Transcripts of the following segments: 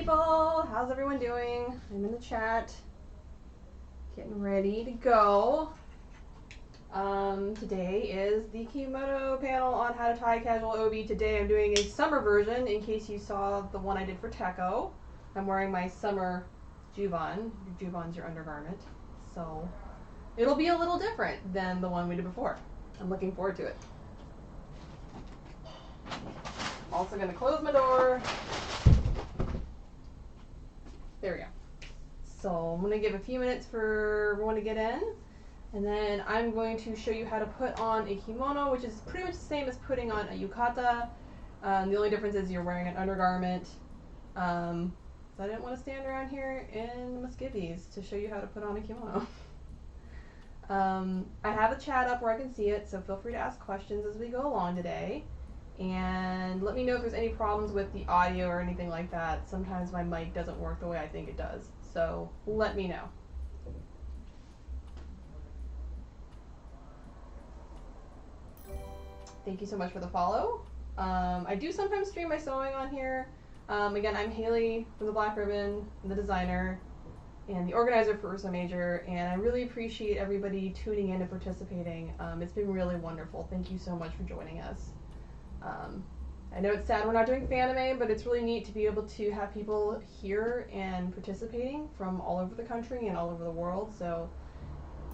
people, how's everyone doing? I'm in the chat, getting ready to go. Today is the Kimono panel on how to tie casual obi. Today I'm doing a summer version in case you saw the one I did for Teko. I'm wearing my summer juban. Your juban's your undergarment, so it'll be a little different than the one we did before. I'm looking forward to it. Also gonna close my door. There we go. So I'm going to give a few minutes for everyone to get in, and then I'm going to show you how to put on a kimono, which is pretty much the same as putting on a yukata. The only difference is you're wearing an undergarment. So I didn't want to stand around here in Muskevies to show you how to put on a kimono. I have a chat up where I can see it, so feel free to ask questions as we go along today. And let me know if there's any problems with the audio or anything like that. Sometimes my mic doesn't work the way I think it does, so let me know. Thank you so much for the follow. I do sometimes stream my sewing on here. Again, I'm Haley from the Black Ribbon, the designer and the organizer for Ursa Major, and I really appreciate everybody tuning in and participating. It's been really wonderful. Thank you so much for joining us. I know it's sad we're not doing Fanime, but it's really neat to be able to have people here and participating from all over the country and all over the world. So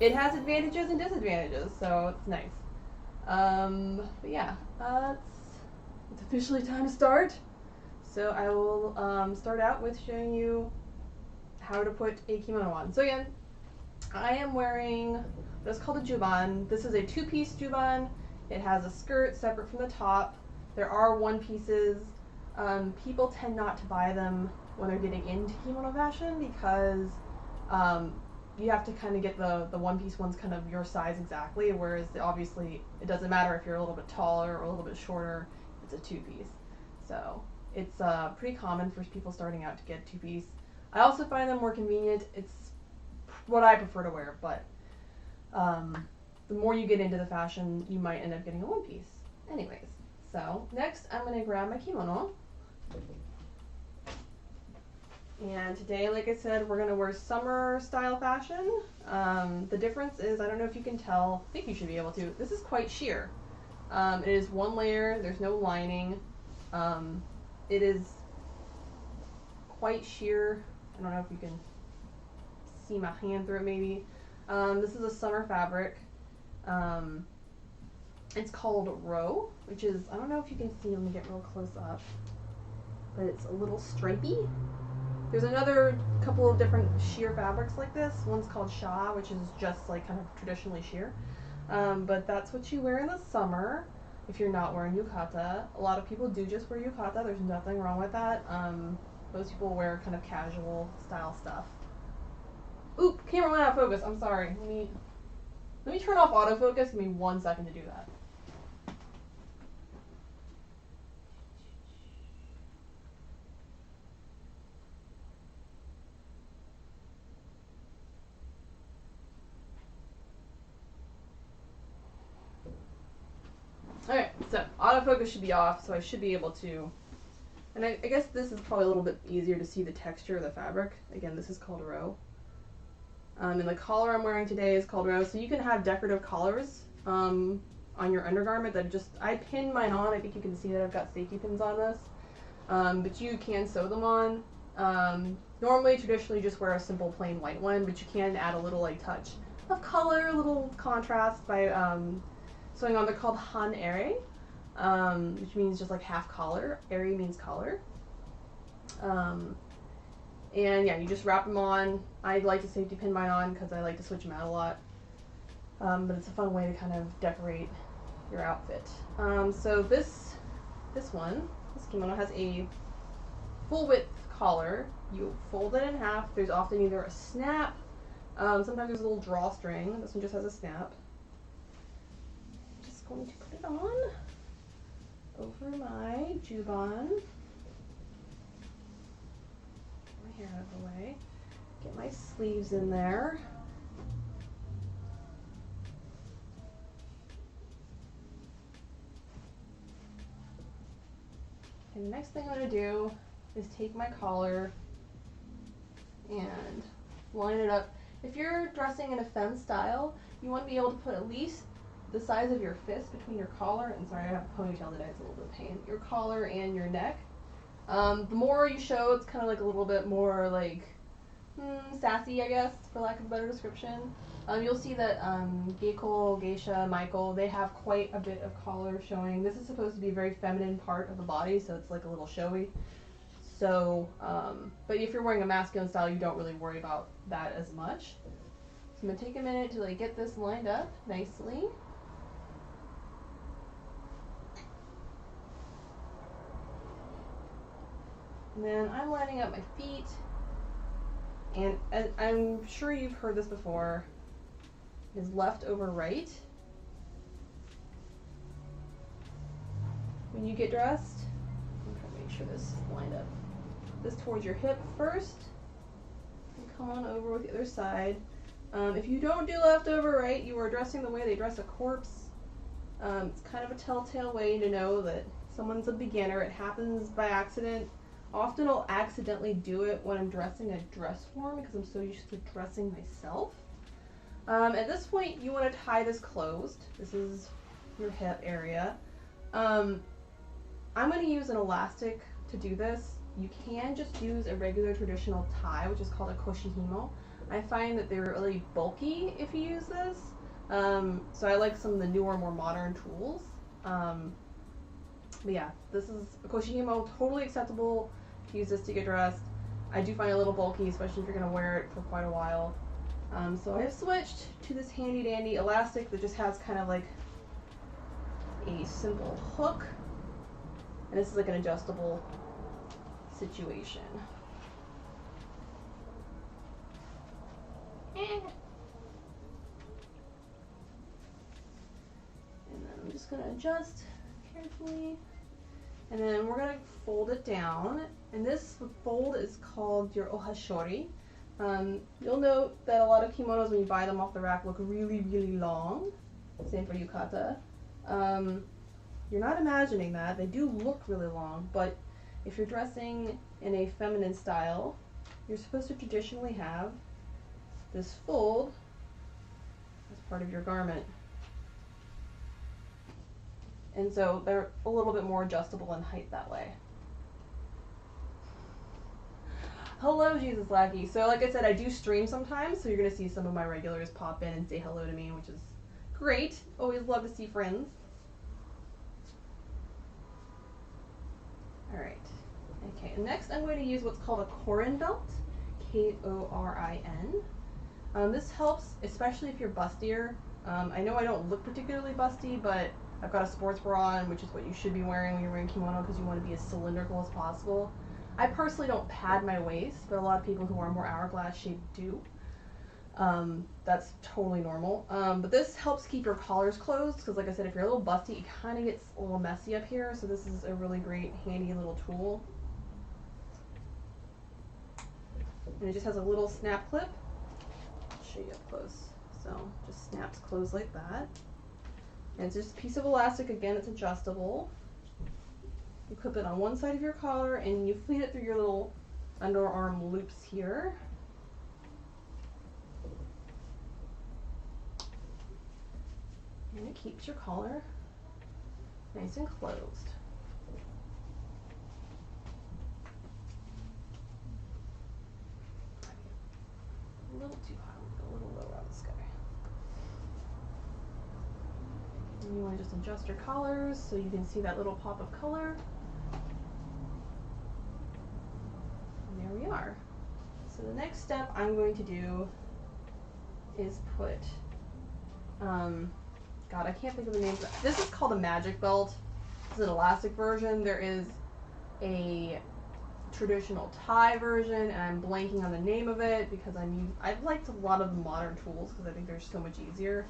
it has advantages and disadvantages, so it's nice. But yeah, it's officially time to start. So I will start out with showing you how to put a kimono on. So again, I am wearing what's called a juban. This is a two-piece juban. It has a skirt separate from the top. There are one pieces. People tend not to buy them when they're getting into kimono fashion because you have to kind of get the one piece ones kind of your size exactly, whereas obviously it doesn't matter if you're a little bit taller or a little bit shorter, it's a two-piece. So it's pretty common for people starting out to get two-piece. I also find them more convenient. It's what I prefer to wear, but the more you get into the fashion, you might end up getting a one piece. Anyways, so next I'm going to grab my kimono. And today, like I said, we're going to wear summer style fashion. The difference is, I don't know if you can tell, I think you should be able to, this is quite sheer. It is one layer, there's no lining. It is quite sheer. I don't know if you can see my hand through it maybe. This is a summer fabric. It's called Row, which is, I don't know if you can see, let me get real close up, but it's a little stripy. There's another couple of different sheer fabrics like this. One's called Sha, which is just like kind of traditionally sheer. But that's what you wear in the summer if you're not wearing yukata. A lot of people do just wear yukata. There's nothing wrong with that. Most people wear kind of casual style stuff. Oop, camera went out of focus. I'm sorry. Let me turn off autofocus. Give me 1 second to do that. Alright, so autofocus should be off, so I should be able to, and I guess this is probably a little bit easier to see the texture of the fabric. Again, this is called Row. And the collar I'm wearing today is called Row, so you can have decorative collars on your undergarment that I pinned mine on. I think you can see that I've got safety pins on this, but you can sew them on. Normally, traditionally, you just wear a simple plain white one, but you can add a little like touch of color, a little contrast by sewing on. They're called Han Ere, which means just like half collar. Ere means collar. And yeah, you just wrap them on. I like to safety pin mine on because I like to switch them out a lot. But it's a fun way to kind of decorate your outfit. So this kimono has a full width collar. You fold it in half. There's often either a snap, sometimes there's a little drawstring. This one just has a snap. Just going to put it on over my juban. Hair out of the way. Get my sleeves in there. And the next thing I'm going to do is take my collar and line it up. If you're dressing in a femme style, you want to be able to put at least the size of your fist between your collar, and sorry I have a ponytail today, it's a little bit of pain, your collar and your neck. The more you show, it's kind of like a little bit more like sassy, I guess, for lack of a better description. You'll see that Geiko, Geisha, Michael, they have quite a bit of collar showing. This is supposed to be a very feminine part of the body, so it's like a little showy. So, but if you're wearing a masculine style, you don't really worry about that as much. So I'm going to take a minute to like get this lined up nicely. And then I'm lining up my feet. And I'm sure you've heard this before, is left over right. When you get dressed, I'm trying to make sure this is lined up. This towards your hip first, and come on over with the other side. If you don't do left over right, you are dressing the way they dress a corpse. It's kind of a telltale way to know that someone's a beginner. It happens by accident. Often I'll accidentally do it when I'm dressing a dress form because I'm so used to dressing myself. At this point, you want to tie this closed. This is your hip area. I'm going to use an elastic to do this. You can just use a regular traditional tie, which is called a koshihimo. I find that they're really bulky if you use this. So I like some of the newer, more modern tools. But yeah, this is a koshihimo, totally acceptable to use this to get dressed. I do find it a little bulky, especially if you're going to wear it for quite a while. So I've switched to this handy dandy elastic that just has kind of like a simple hook. And this is like an adjustable situation. And then I'm just going to adjust carefully. And then we're going to fold it down. And this fold is called your ohashori. You'll note that a lot of kimonos, when you buy them off the rack, look really, really long. Same for yukata. You're not imagining that. They do look really long, but if you're dressing in a feminine style, you're supposed to traditionally have this fold as part of your garment. And so they're a little bit more adjustable in height that way. Hello, Jesus Lackey. So like I said, I do stream sometimes, so you're going to see some of my regulars pop in and say hello to me, which is great. Always love to see friends. Alright. Okay, and next I'm going to use what's called a Korin belt. K-O-R-I-N. This helps, especially if you're bustier. I know I don't look particularly busty, but I've got a sports bra on, which is what you should be wearing when you're wearing kimono because you want to be as cylindrical as possible. I personally don't pad my waist, but a lot of people who are more hourglass shaped do. That's totally normal. But this helps keep your collars closed because, like I said, if you're a little busty, it kind of gets a little messy up here. So this is a really great, handy little tool. And it just has a little snap clip. I'll show you up close. So just snaps closed like that. And it's just a piece of elastic. Again, it's adjustable. You clip it on one side of your collar and you feed it through your little underarm loops here. And it keeps your collar nice and closed. A little too high, a little lower on this guy. And you want to just adjust your collars so you can see that little pop of color. And there we are. So the next step I'm going to do is put, God, I can't think of the name. This is called a magic belt. This is an elastic version. There is a traditional tie version, and I'm blanking on the name of it because I've liked a lot of the modern tools because I think they're so much easier.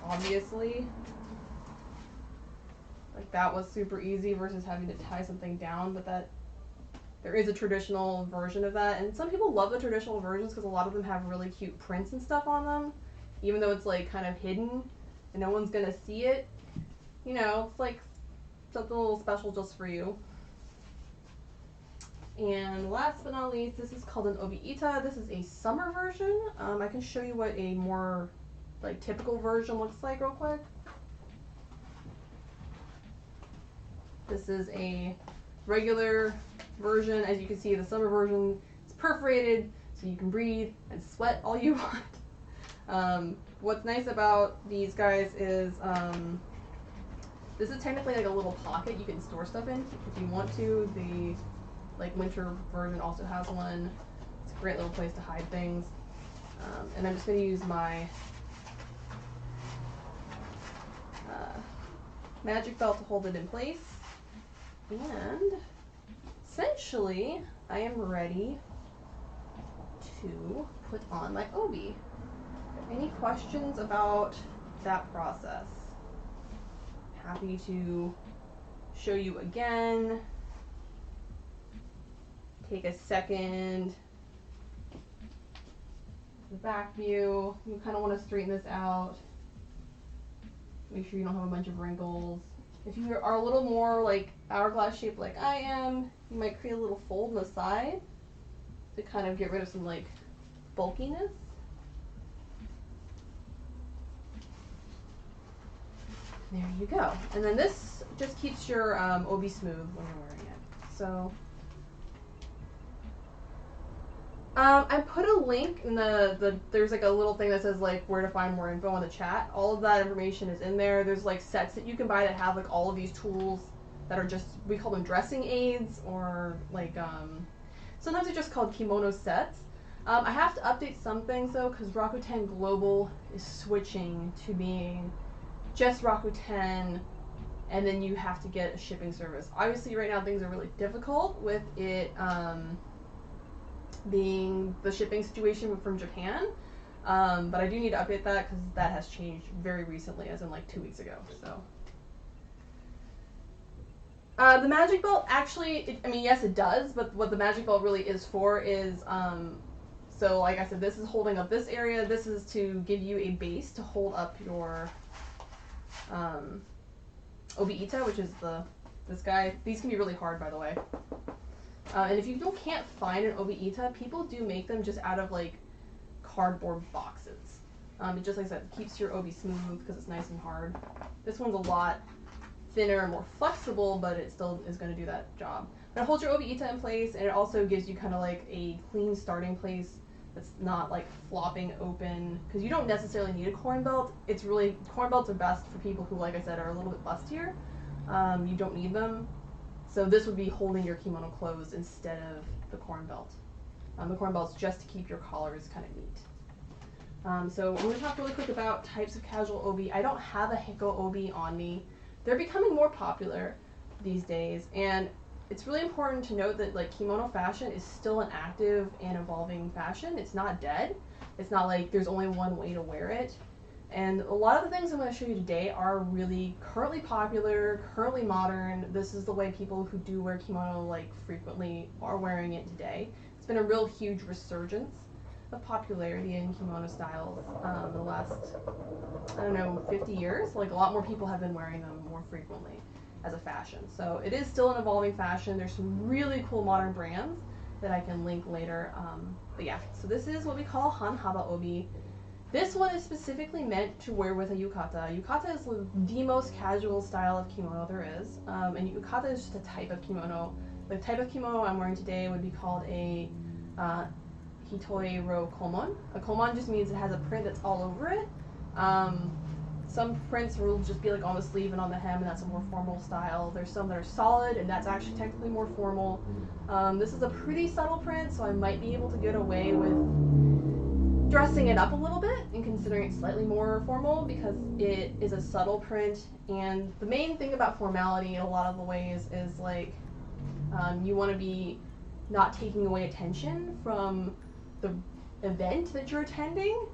Obviously, like that was super easy versus having to tie something down, but that there is a traditional version of that, and some people love the traditional versions because a lot of them have really cute prints and stuff on them, even though it's like kind of hidden and no one's gonna see it. You know, it's like something a little special just for you. And last but not least, this is called an Obi-ita. This is a summer version. I can show you what a more like typical version looks like real quick. This is a regular version. As you can see, the summer version is perforated so you can breathe and sweat all you want. What's nice about these guys is this is technically like a little pocket you can store stuff in if you want to. The like winter version also has one. It's a great little place to hide things. And I'm just going to use my magic belt to hold it in place. And essentially, I am ready to put on my obi. Any questions about that process? Happy to show you again. Take a second. The back view. You kind of want to straighten this out. Make sure you don't have a bunch of wrinkles. If you are a little more like hourglass shaped like I am, you might create a little fold in the side to kind of get rid of some like bulkiness. There you go. And then this just keeps your obi smooth when you're wearing it. So I put a link in there's like a little thing that says like where to find more info on the chat. All of that information is in there. There's like sets that you can buy that have like all of these tools that are just, we call them dressing aids, or like sometimes they're just called kimono sets. I have to update some things though, because Rakuten Global is switching to being just Rakuten, and then you have to get a shipping service. Obviously right now things are really difficult with it being the shipping situation from Japan, but I do need to update that because that has changed very recently, as in like 2 weeks ago. So the magic belt actually, I mean, yes it does, but what the magic belt really is for is so like I said, this is holding up this area. This is to give you a base to hold up your Obi-ita, which is this guy. These can be really hard, by the way. And if you can't find an Obi-ita, people do make them just out of like cardboard boxes. It just, like I said, keeps your obi smooth because it's nice and hard. This one's a lot thinner and more flexible, but it still is going to do that job. But it holds your Obi-ita in place, and it also gives you kind of like a clean starting place that's not like flopping open, because you don't necessarily need a corn belt. It's really, corn belts are best for people who, like I said, are a little bit bustier. You don't need them. So this would be holding your kimono closed instead of the corn belt. The corn belt's just to keep your collars kind of neat. So I'm going to talk really quick about types of casual obi. I don't have a hiko obi on me. They're becoming more popular these days, and it's really important to note that like kimono fashion is still an active and evolving fashion. It's not dead. It's not like there's only one way to wear it. And a lot of the things I'm going to show you today are really currently popular, currently modern. This is the way people who do wear kimono like frequently are wearing it today. It's been a real huge resurgence of popularity in kimono styles the last, I don't know, 50 years. Like a lot more people have been wearing them more frequently as a fashion. So it is still an evolving fashion. There's some really cool modern brands that I can link later. But yeah, so this is what we call hanhaba obi. This one is specifically meant to wear with a yukata. Yukata is the most casual style of kimono there is, and yukata is just a type of kimono. The type of kimono I'm wearing today would be called a hitoi ro komon. A komon just means it has a print that's all over it. Some prints will just be like on the sleeve and on the hem, and that's a more formal style. There's some that are solid, and that's actually technically more formal. This is a pretty subtle print, so I might be able to get away with dressing it up a little bit and considering it slightly more formal because it is a subtle print. And the main thing about formality in a lot of the ways is like you want to be not taking away attention from the event that you're attending.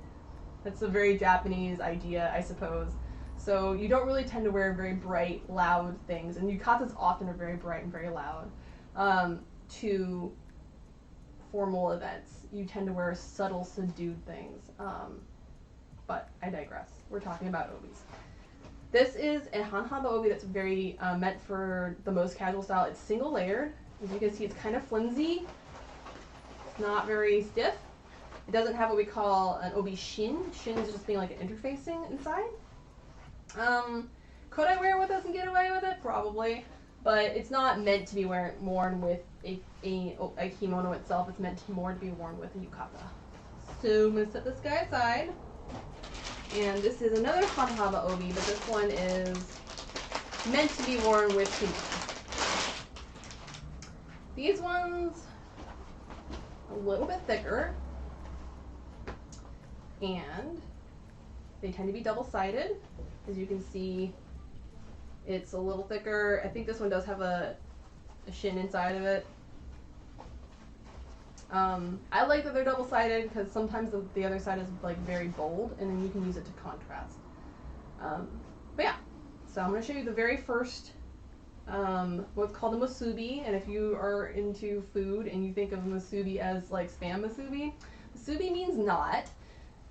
That's a very Japanese idea, I suppose. So you don't really tend to wear very bright, loud things, and yukatas often are very bright and very loud, to formal events. You tend to wear subtle, subdued things. But I digress. We're talking about obis. This is a hanhaba obi that's very meant for the most casual style. It's single layered. As you can see, it's kind of flimsy. It's not very stiff. It doesn't have what we call an obi shin. Shin is just being like an interfacing inside. Could I wear it with this and get away with it? Probably. But it's not meant to be worn with a kimono itself. It's meant more to be worn with a yukata. So I'm going to set this guy aside. And this is another Hanahaba obi, but this one is meant to be worn with kimono. These ones, a little bit thicker. And they tend to be double-sided. As you can see, it's a little thicker. I think this one does have a shin inside of it. I like that they're double-sided because sometimes the other side is like very bold, and then you can use it to contrast. But yeah, so I'm going to show you the very first, what's called a musubi. And if you are into food and you think of musubi as like spam musubi, musubi means knot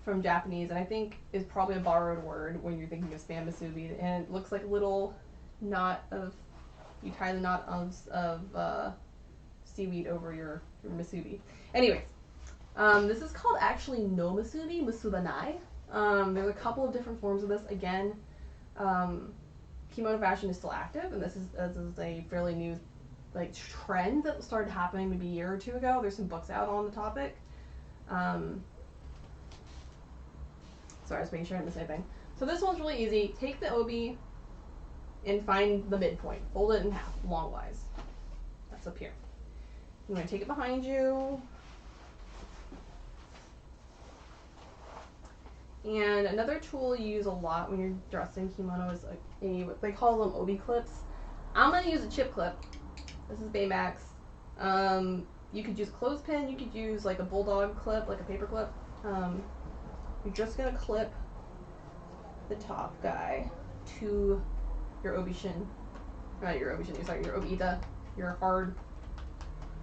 from Japanese, and I think is probably a borrowed word when you're thinking of spam musubi. And it looks like a little knot of, you tie the knot of seaweed over your musubi. Anyways, this is called actually no musubi, musubanai. There's a couple of different forms of this. Again, kimono fashion is still active, and this is a fairly new like trend that started happening maybe a year or two ago. There's some books out on the topic. Sorry, I was making sure I didn't miss anything. So this one's really easy. Take the obi and find the midpoint. Fold it in half, longwise. That's up here. I'm going to take it behind you. And another tool you use a lot when you're dressing kimono is what they call them obi clips. I'm going to use a chip clip. This is Baymax. You could use a clothespin. You could use like a bulldog clip, like a paper clip. You're just going to clip the top guy to your obi shin. Not your obi shin, sorry, your obi-ita, your hard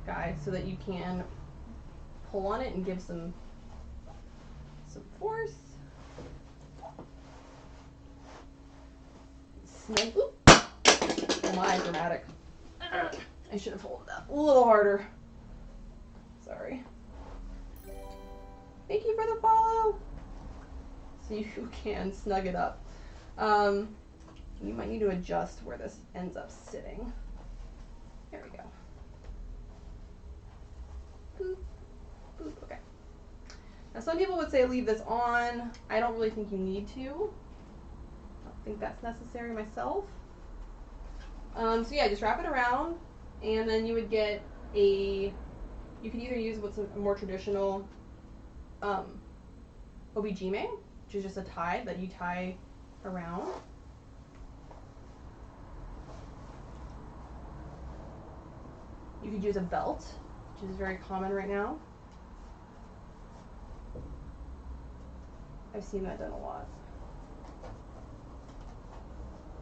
guy, so that you can pull on it and give some force. Snug. Oop. Oh my, dramatic. I should have pulled it up a little harder. Sorry. Thank you for the follow. So you can snug it up. You might need to adjust where this ends up sitting. There we go. Boop, boop, okay. Now some people would say leave this on. I don't really think you need to. I don't think that's necessary myself. So yeah, just wrap it around, and then you would get you could either use what's a more traditional obijime, which is just a tie that you tie around. You could use a belt, which is very common right now. I've seen that done a lot.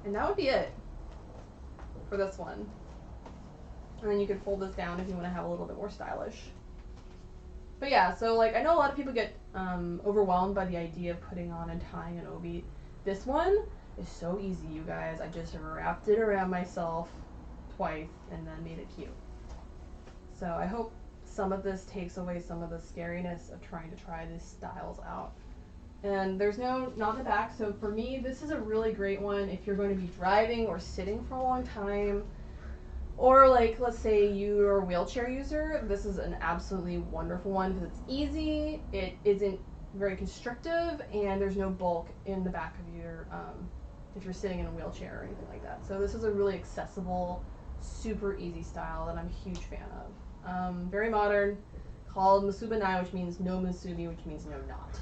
And that would be it for this one. And then you could fold this down if you want to have a little bit more stylish. But yeah, so like I know a lot of people get overwhelmed by the idea of putting on and tying an obi. This one is so easy, you guys. I just wrapped it around myself twice and then made it cute. So I hope some of this takes away some of the scariness of trying to try these styles out. And there's no knot in the back, so for me, this is a really great one if you're going to be driving or sitting for a long time. Or like, let's say you're a wheelchair user, this is an absolutely wonderful one because it's easy, it isn't very constrictive, and there's no bulk in the back of your, if you're sitting in a wheelchair or anything like that. So this is a really accessible, super easy style that I'm a huge fan of. Very modern, called Musubanai, which means no musubi, which means no knot.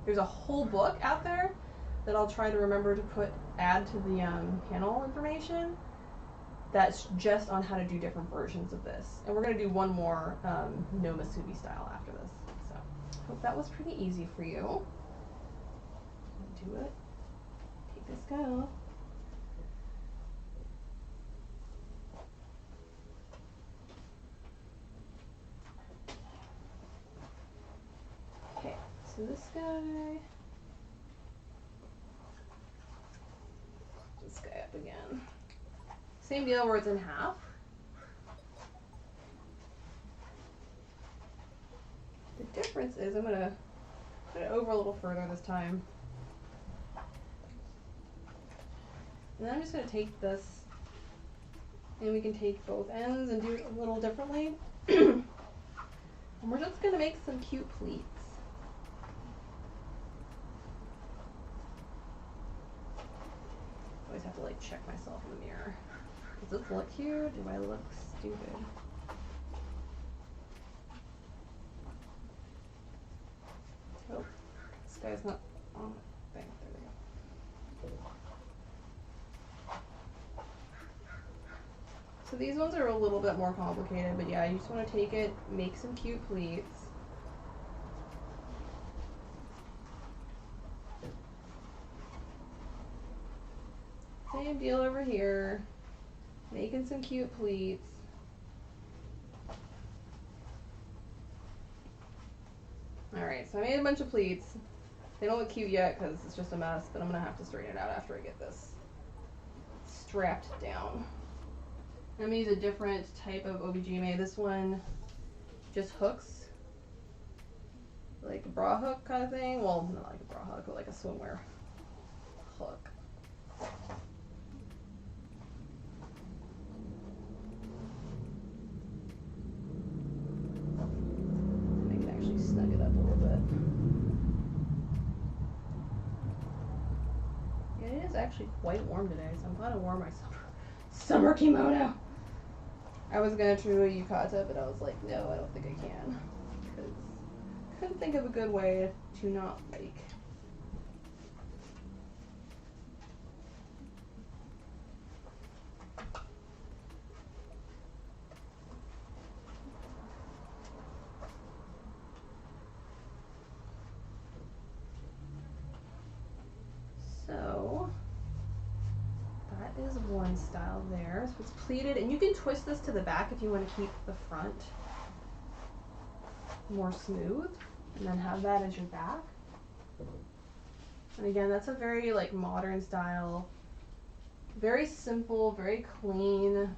There's a whole book out there that I'll try to remember to add to the panel information that's just on how to do different versions of this. And we're going to do one more no musubi style after this. So hope that was pretty easy for you. Do it. Take this guy off. Okay, so this guy up again. Same deal where it's in half. difference is I'm gonna put it over a little further this time. And then I'm just gonna take this, and we can take both ends and do it a little differently. And we're just gonna make some cute pleats. Always have to like check myself in the mirror. Does this look cute? Do I look stupid? Oh, this guy's not on the thing. There we go. So these ones are a little bit more complicated, but yeah, you just want to take it, make some cute pleats. Same deal over here, making some cute pleats. Alright, so I made a bunch of pleats. They don't look cute yet because it's just a mess, but I'm going to have to straighten it out after I get this strapped down. I'm going to use a different type of OBGMA. This one just hooks, like a bra hook kind of thing. Well, not like a bra hook, but like a swimwear hook. I can actually snug it up a little bit. Yeah, it is actually quite warm today, so I'm glad I wore my summer kimono. I was gonna do a yukata, but I was like, no, I don't think I can, because I couldn't think of a good way to not like. So that is one style there. So it's pleated, and you can twist this to the back if you want to keep the front more smooth, and then have that as your back. And again, that's a very like modern style, very simple, very clean.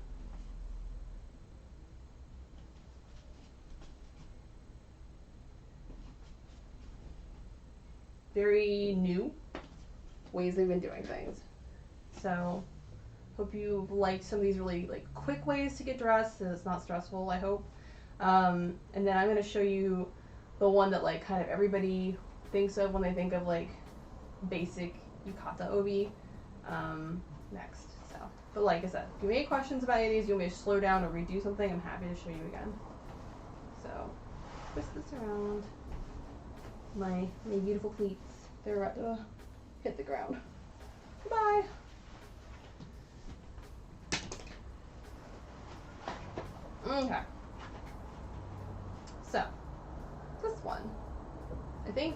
Very new ways they've been doing things. So hope you've liked some of these really like quick ways to get dressed, and it's not stressful, I hope. And then I'm going to show you the one that like kind of everybody thinks of when they think of like basic yukata obi next. So, but like I said, if you have any questions about any of these, you want me to slow down or redo something, I'm happy to show you again. So twist this around. My beautiful pleats, they're about to hit the ground. Bye. Okay. So, this one, I think,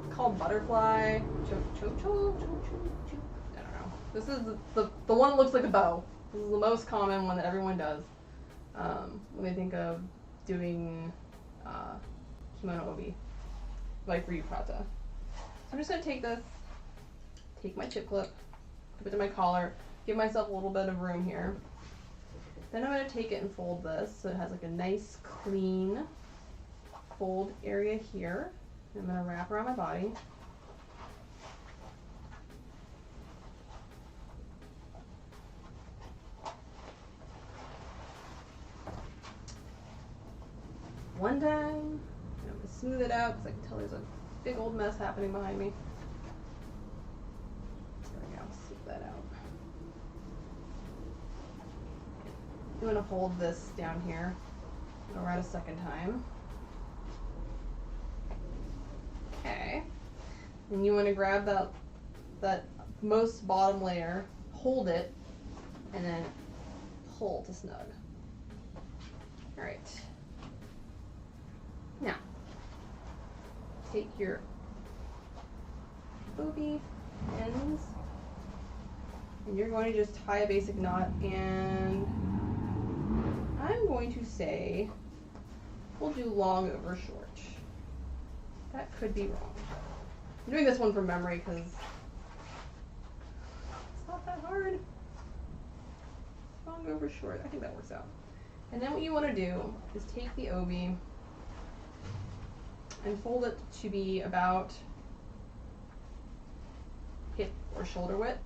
called Butterfly. I don't know. This is the one that looks like a bow. This is the most common one that everyone does when they think of doing kimono obi, like for yukata. So I'm just going to take this, take my chip clip, put it to my collar, give myself a little bit of room here. Then I'm going to take it and fold this so it has like a nice clean fold area here. I'm going to wrap around my body. One time, I'm going to smooth it out because I can tell there's a big old mess happening behind me. There we go, smooth that out. I'm going to hold this down here. Go around a second time. Okay. And you want to grab that most bottom layer, hold it, and then pull to snug. Alright. Now, take your obi ends, and you're going to just tie a basic knot, and I'm going to say we'll do long over short. That could be wrong. I'm doing this one from memory because it's not that hard. Long over short, I think that works out. And then what you want to do is take the obi and fold it to be about hip or shoulder width.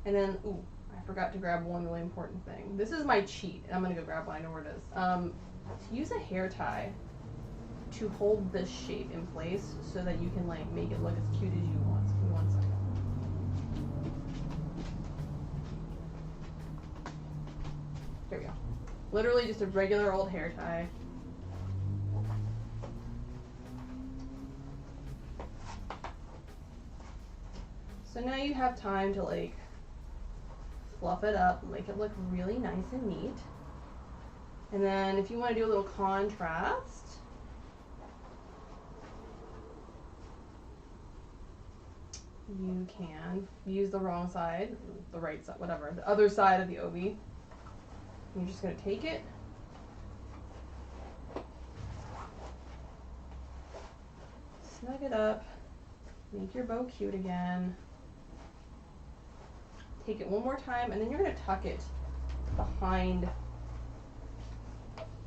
And then, ooh, I forgot to grab one really important thing. This is my cheat, and I'm gonna go grab one, I know where it is. To use a hair tie to hold this shape in place so that you can like make it look as cute as you want. So give me 1 second. There we go. Literally just a regular old hair tie. So now you have time to like fluff it up and make it look really nice and neat. And then if you want to do a little contrast, you can use the wrong side, the right side, whatever, the other side of the obi. You're just going to take it, snug it up, make your bow cute again. Take it one more time, and then you're going to tuck it behind,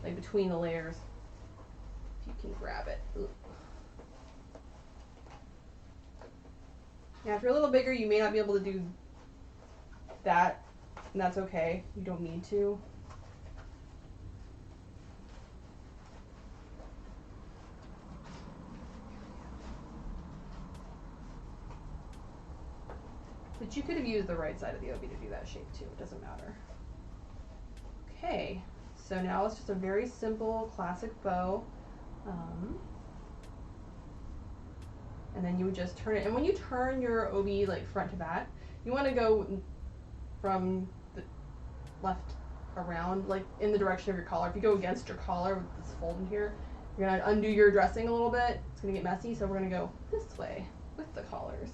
like between the layers, if you can grab it. Ooh. Now, if you're a little bigger, you may not be able to do that, and that's okay. You don't need to. But you could have used the right side of the obi to do that shape too. It doesn't matter. Okay, so now it's just a very simple classic bow. And then you would just turn it. And when you turn your obi like front to back, you want to go from the left around, like in the direction of your collar. If you go against your collar with this fold in here, you're going to undo your dressing a little bit. It's going to get messy, so we're going to go this way with the collars.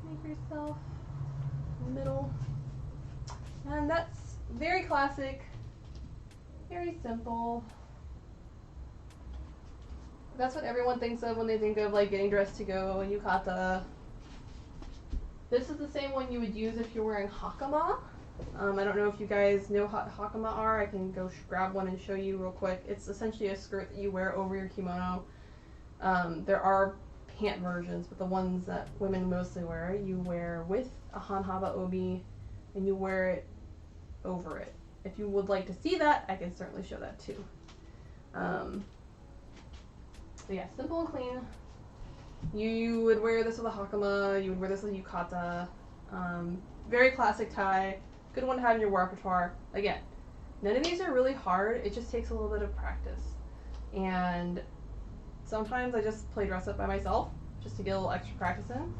Make yourself in the middle. And that's very classic, very simple. That's what everyone thinks of when they think of like getting dressed to go and yukata. This is the same one you would use if you're wearing hakama. I don't know if you guys know what hakama are. I can go grab one and show you real quick. It's essentially a skirt that you wear over your kimono. There are pant versions, but the ones that women mostly wear, you wear with a hanhaba obi and you wear it over it. If you would like to see that, I can certainly show that too. So yeah, simple and clean. You would wear this with a hakama, you would wear this with a yukata. Very classic tie, good one to have in your repertoire. Again, none of these are really hard, it just takes a little bit of practice. And sometimes I just play dress up by myself, just to get a little extra practice in.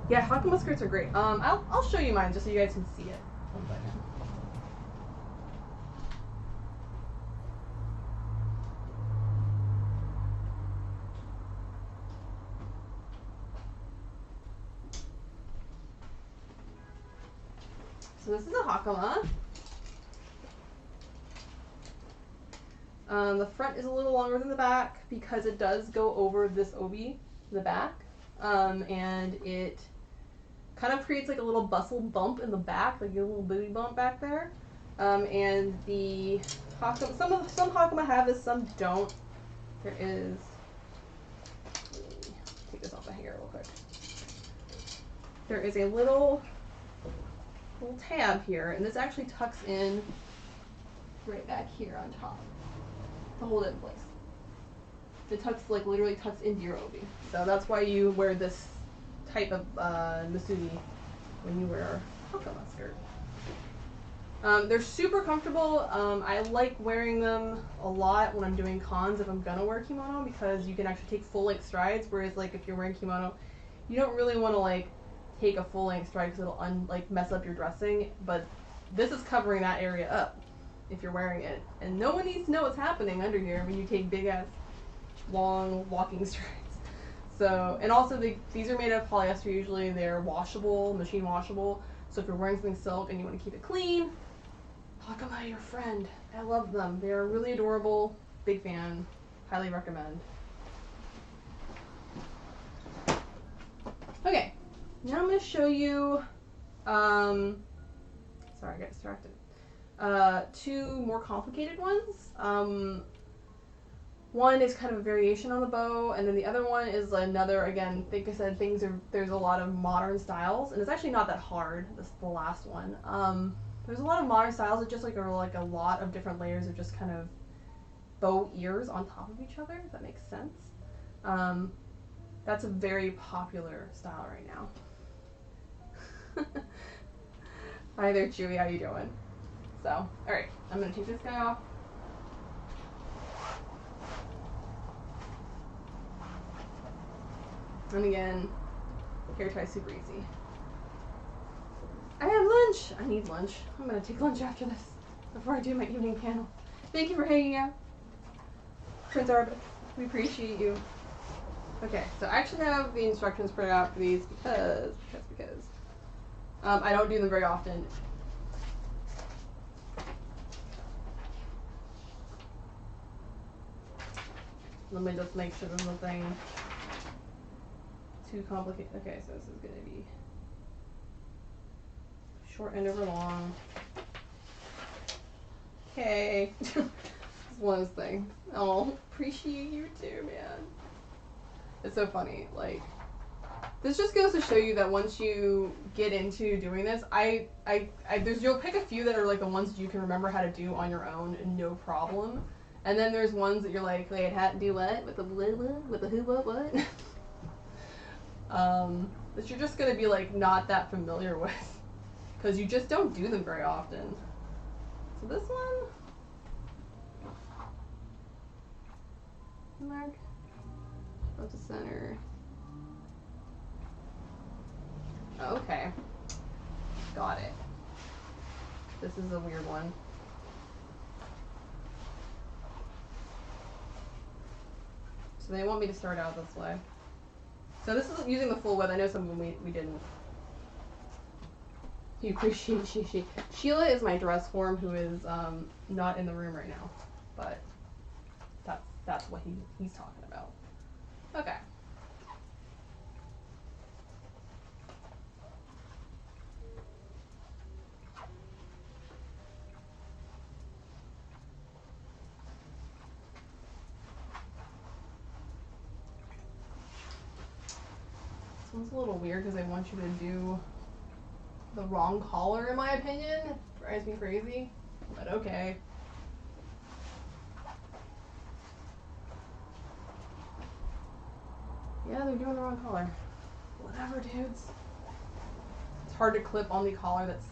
Yeah, hakama skirts are great. I'll show you mine just so you guys can see it. 1 second. So this is a hakama. The front is a little longer than the back because it does go over this obi in the back, and it kind of creates like a little bustle bump in the back, like a little booty bump back there. And the hakama, some hakama have this, some don't. There is. Let me take this off the hanger real quick. There is a little tab here, and this actually tucks in right back here on top to hold it in place. It tucks, like literally tucks into your obi. So that's why you wear this type of musubi when you wear a hakama skirt. They're super comfortable. I like wearing them a lot when I'm doing cons if I'm gonna wear kimono, because you can actually take full length strides, whereas like if you're wearing kimono, you don't really want to like take a full length stride because it'll like mess up your dressing, but this is covering that area up if you're wearing it, and no one needs to know what's happening under here when you take big ass long walking strides. So, and also these are made of polyester usually. They're washable, machine washable, so if you're wearing something silk and you want to keep it clean, hakama your friend. I love them. They are really adorable. Big fan. Highly recommend. Okay, now I'm going to show you, sorry I got distracted. two more complicated ones. One is kind of a variation on the bow, and then the other one is another, again, like I said, there's a lot of modern styles, and it's actually not that hard, this the last one. There's a lot of modern styles that just are like a lot of different layers of just kind of bow ears on top of each other, if that makes sense. That's a very popular style right now. Hi there, Chewy, how you doing? So, alright, I'm gonna take this guy off. And again, hair tie super easy. I have lunch! I need lunch. I'm gonna take lunch after this, before I do my evening panel. Thank you for hanging out. Prince Arbit, we appreciate you. Okay, so I actually have the instructions printed out for these because I don't do them very often. Let me just make sure there's nothing too complicated. Okay, so this is going to be short end over long. Okay. This is one of those things. Oh, appreciate you too, man. It's so funny. Like, this just goes to show you that once you get into doing this, you'll pick a few that are like the ones that you can remember how to do on your own, no problem. And then there's ones that you're like, wait, hat do what? With the blue one? With the who, what? That you're just gonna be like not that familiar with, because you just don't do them very often. So this one, mark up to center. Okay, got it. This is a weird one. So they want me to start out this way. So this is using the full width. I know some of them we didn't. You appreciate she. Sheila is my dress form, who is not in the room right now, but that's what he's talking about. Okay. This one's a little weird because they want you to do the wrong collar, in my opinion. It drives me crazy, but okay. Yeah, they're doing the wrong collar. Whatever, dudes. It's hard to clip on the collar that's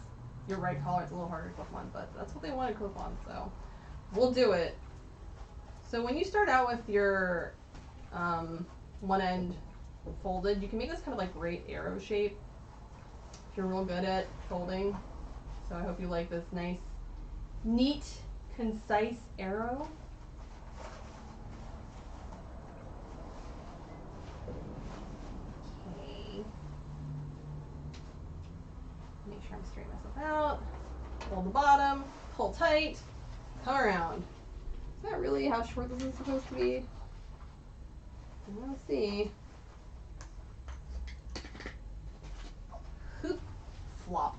your right collar. It's a little harder to clip on, but that's what they want to clip on, so we'll do it. So when you start out with your one end folded, you can make this kind of like great arrow shape if you're real good at folding. So I hope you like this nice, neat, concise arrow. Okay. Make sure I'm straightening myself out. Hold the bottom, pull tight, come around. Is that really how short this is supposed to be? Let's see. Hoop, flop.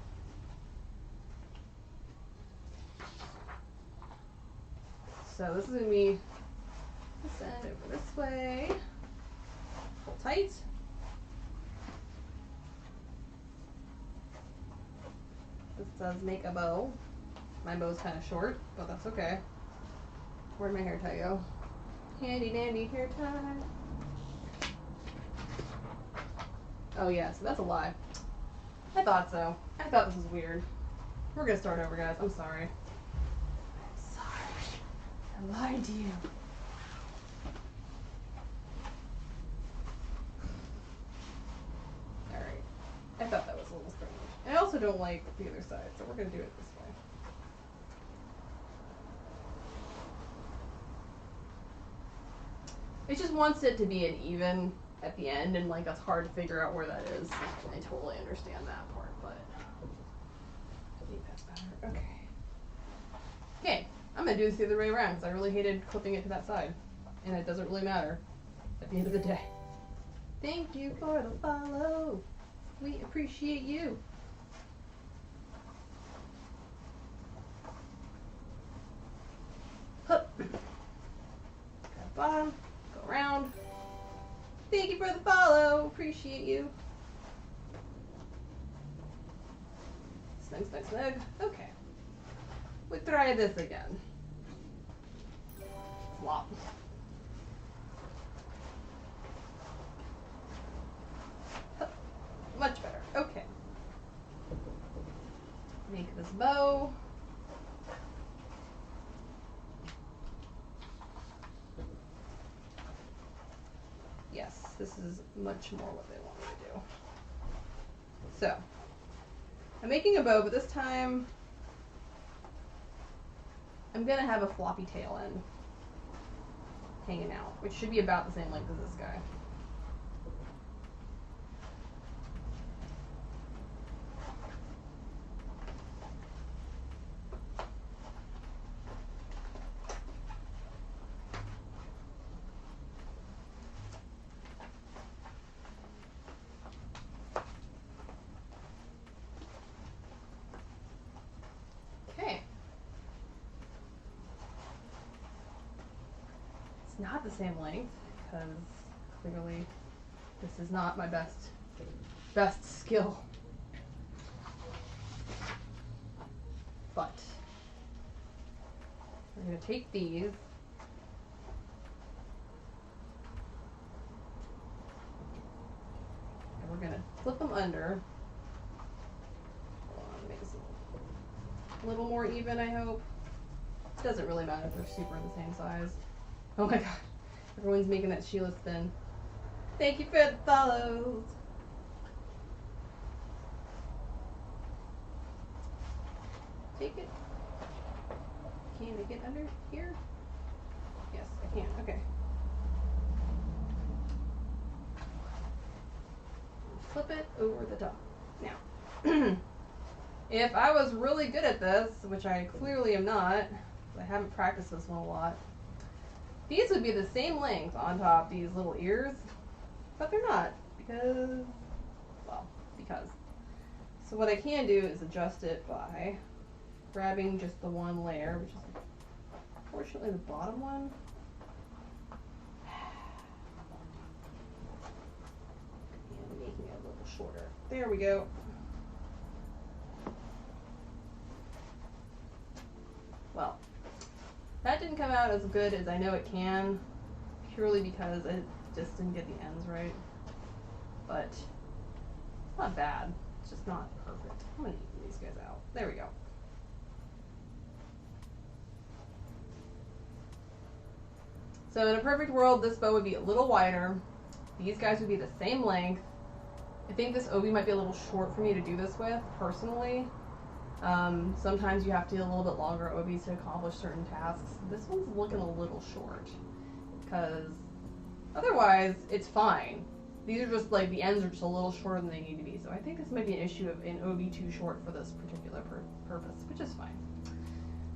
So this is going to be this end over this way. Pull tight. This says make a bow. My bow's kind of short, but that's okay. Where'd my hair tie go? Handy dandy hair tie. Oh yeah, so that's a lie. I thought so. I thought this was weird. We're gonna start over, guys. I'm sorry. I'm sorry. I lied to you. Alright. I thought that was a little strange. I also don't like the other side, so we're gonna do it this way. It just wants it to be an even at the end, and like that's hard to figure out where that is. I totally understand that part, but I think that's better. Okay. Okay, I'm gonna do this the other way around because I really hated clipping it to that side, and it doesn't really matter at the end of the day. Thank you for the follow. We appreciate you. bottom, go around. Thank you for the follow. Appreciate you. Snug, snug, snug. Okay. We'll try this again. Flop. Much better. Okay. Make this bow. Yes, this is much more what they want me to do. So, I'm making a bow, but this time I'm gonna have a floppy tail end hanging out, which should be about the same length as this guy. Not the same length, because clearly this is not my best skill. But we're going to take these and we're going to flip them under. Hold on, make this a little more even, I hope. It doesn't really matter if they're super in the same size. Oh my god, everyone's making that Sheila spin. Thank you for the follows. Take it. Can you make it under here? Yes, I can. Okay. Flip it over the top. Now, if I was really good at this, which I clearly am not, I haven't practiced this one a lot, these would be the same length on top these little ears, but they're not because, well, because. So what I can do is adjust it by grabbing just the one layer, which is unfortunately the bottom one. And making it a little shorter. There we go. Well, that didn't come out as good as I know it can, purely because I just didn't get the ends right. But it's not bad. It's just not perfect. I'm gonna even these guys out. There we go. So in a perfect world, this bow would be a little wider. These guys would be the same length. I think this obi might be a little short for me to do this with, personally. Sometimes you have to do a little bit longer obis to accomplish certain tasks. This one's looking a little short, because otherwise it's fine. These are just like, the ends are just a little shorter than they need to be. So I think this might be an issue of an obi too short for this particular purpose, which is fine.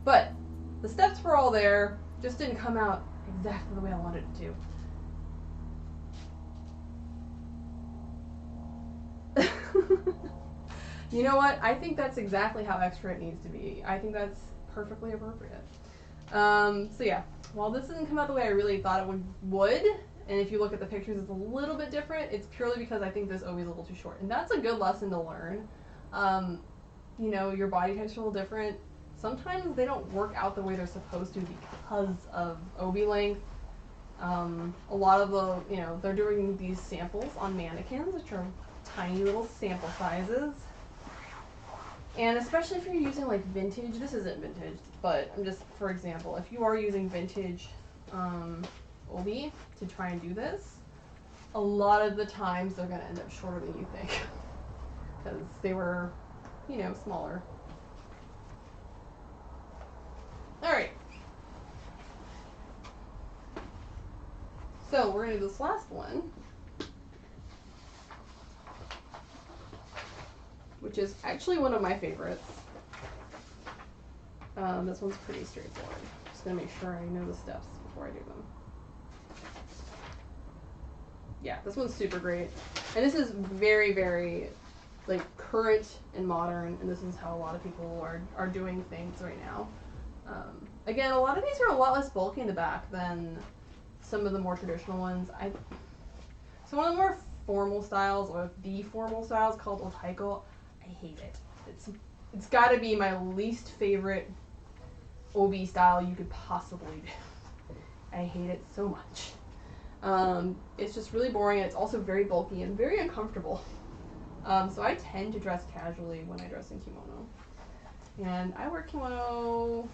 But the steps were all there, just didn't come out exactly the way I wanted it to. You know what? I think that's exactly how extra it needs to be. I think that's perfectly appropriate. So yeah, while this didn't come out the way I really thought it would, and if you look at the pictures, it's a little bit different. It's purely because I think this obi is a little too short, and that's a good lesson to learn. You know, your body types are a little different. Sometimes they don't work out the way they're supposed to because of obi length. A lot of the, you know, they're doing these samples on mannequins, which are tiny little sample sizes. And especially if you're using like vintage, this isn't vintage, but I'm just, for example, if you are using vintage obi to try and do this, a lot of the times they're going to end up shorter than you think because they were, you know, smaller. Alright. So we're going to do this last one, which is actually one of my favorites. This one's pretty straightforward. Just gonna make sure I know the steps before I do them. Yeah, this one's super great. And this is very, very like current and modern, and this is how a lot of people are doing things right now. Again, a lot of these are a lot less bulky in the back than some of the more traditional ones. So one of the more formal styles, or the formal styles, called otaiko, I hate it. It's got to be my least favorite obi style you could possibly do. I hate it so much. It's just really boring, and it's also very bulky and very uncomfortable. So I tend to dress casually when I dress in kimono. And I wear kimono